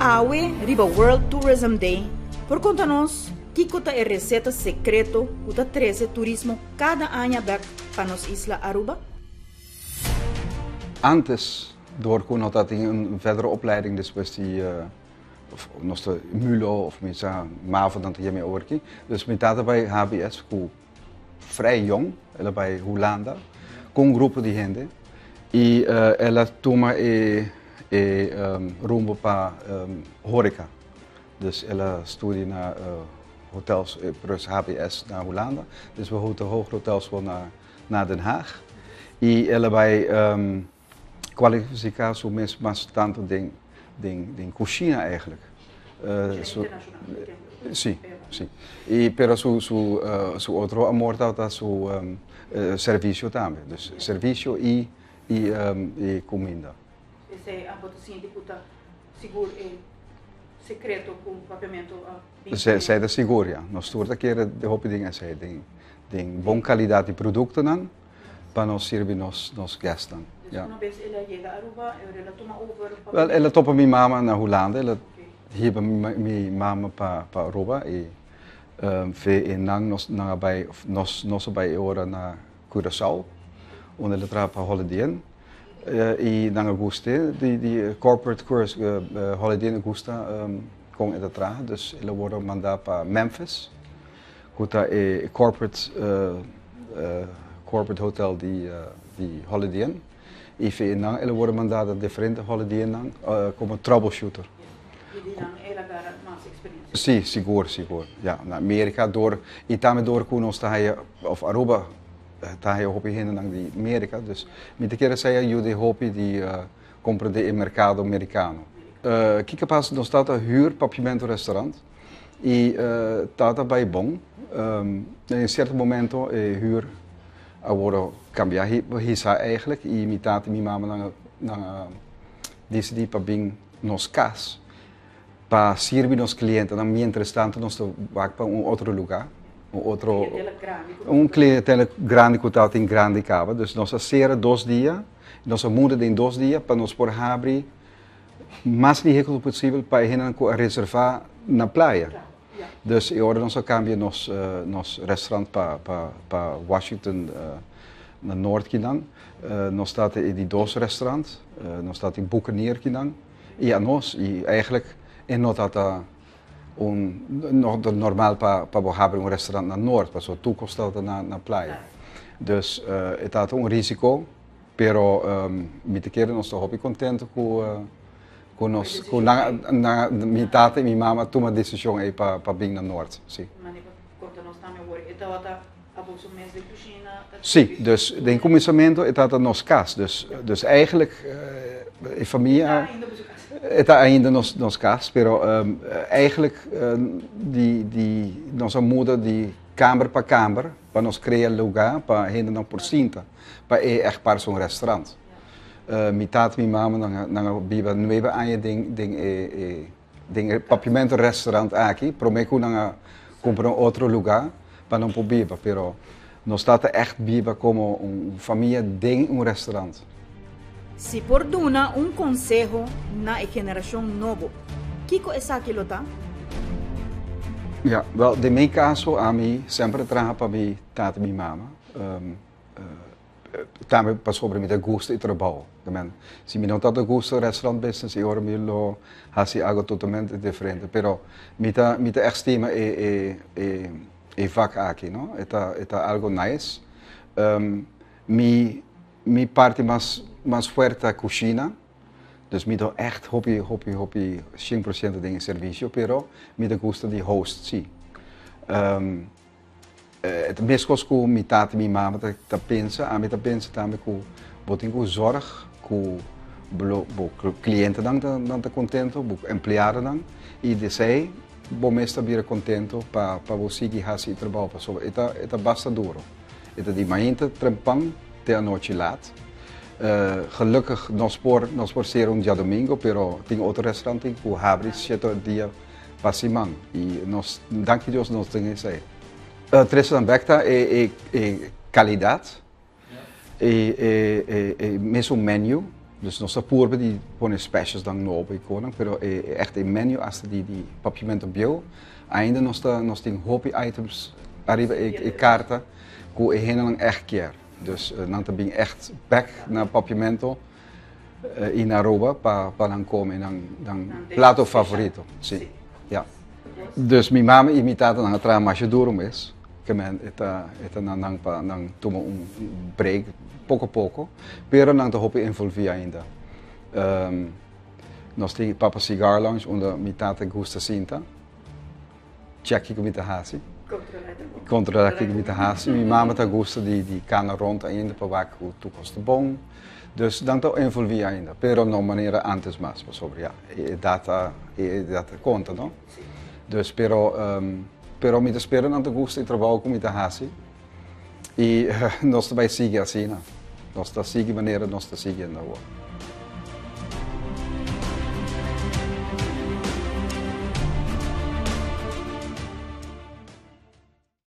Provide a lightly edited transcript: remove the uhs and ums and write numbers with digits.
Awe riba World Tourism Day, por conta-nos que conta é receita secreto o da 13 turismo cada ano para nos Isla Aruba? Antes, door kon dat in een verdere opleiding, dus was die nog de MULO of mensen MAVO dan hiermee werken. Dus met dat bij HBS, vrij jong, bij Holanda, kon groepen die hende. E ela toma rumbo para horeca. Dus ela studeert naar hotels, plus HBS naar Holanda. Dus we houden hoge hotels wel naar Den Haag. E ela vai kwalificar mensen mais tanto den cozinha eigenlijk. Sim, sim. E pero su outro amor está su serviço também. Dus serviço e comida. Esse abotocinho de puta seguro secreto com papiamento. Zij de seguro, ja. Nós toda keer de hoop dingen zij den bom qualidade de producten dan, para nós servir nos gasten. Dus uma vez ela chega a Aruba, ela toma over. Wel, ela topa minha mama na Holanda, ela hiba minha mama para Aruba e ve enang nos bij ora na Curaçao, onde ela trabalha para holiday. E na Augusta, die corporate course holiday in Augusta kon ela trabalhar, dus ela wordt mandada para Memphis, kuta corporate hotel die holiday. E ve enang ela wordt mandada diferente holiday enang como troubleshooter. Sim, seguro. Ja, na Amerika door, e também door kunos taia of Aruba. Taia hopi heen naar die Amerika, dus met de keren zei je de hopi die comprende in mercado americano. Kika pas nog staat een huur papiamento restaurant e tata bij bom. In een certo momento huur agora cambiar hisa eigenlijk e imitate mi mama na decidi para bem nos cas para servir nos clientes, dan mientras tanto nos vaak para outro lugar. Clientela grande que está em grande cava, dus nossa cera 2 dias, nossa muda em 2 dias para nos por abrir mais veículos possível para ir reservar na praia. Dus agora nós cambiamos nos restaurante para Washington na Noord Kinan, nós está em die 2 restaurants, nós está em Buccaneer Kinan, e a nós e eigenlijk en nota normaal para abrir um restaurante na Noord, para sua toekomst na praia. Dus het had een risico, pero met de keren nós estou contente com nós, com na minha tata e minha mama toma decisão aí para vir na Noord, sim. Sim, dus de começamento het had nos cas, dus eigenlijk in familie. Het ainda nos cas, pero eigenlijk nossa muda de kamer para kamer, para nos criar lugar para ainda não por cinta, para echt para um restaurante. Minha tata e minha mama não viva 9 anos de papiamento restaurante aqui, prometo não comprar outro lugar para não poder, pero nós tata echt viva como família de restaurante. Se por duna conselho na geração nova, Kiko é aquilo tá? Ja, wel, in mijn caso, a mim sempre traga para minha tata e minha mama. Também para sobre mim gosto e trabalho. Se me não tá gosto restaurant business, eu me lo faço algo totalmente diferente. Pero me tá estima e vaca aqui, não? Tá algo nice. Mi parte mais forte a cozinha, dus me dá echt hobby 100% de serviço, pero me dá gosto de host, sim. Het meestal com minha tata e minha mama tá pensa, a mim tá pensa também com botem com zorg, com o cliente dan tá contento, o empregado dan, e de sei, bom mestre vir contento para você que faz esse trabalho, so eta basta duro. Eta die manhã trampang até a noite laat. Gelukkig nos por ser dia domingo, pero tem outro restaurante que abre 7 dias para semana e nós, danke Deus, nós temos isso aí. Restaurant Becta é qualidade, é mesmo menu, Dus nossa purba die põe specials dan no op icona, pero echt een menu als die papiamento bio, ainda nós tem hobby items arriba e carta, que é helemaal echt keer. Dus dan te bing echt back naar papiamento e na Aruba para dan komen dan plato favorito. Sim. Ja. Dus minha mama e minha tata dan tra mais duro mês, que men eta nang toma break pouco a pouco, pero nang te hobby envolvia ainda. Nós tem Papa Cigar Lounge onde minha tata gusta sinta. Check ik met hasi. Controlar ik met hasi. Minha mama ta gusta die cana rond ainda para waar o tu costa bom. Dus dan te envolvia ainda, pero no maneira antes mais, sobre ja, data conta, no? Dus pero me espero não te gusta e trabalho com muita hasi. E nós também seguimos assim, né? Nós tá seguindo maneira nós tá seguindo agora.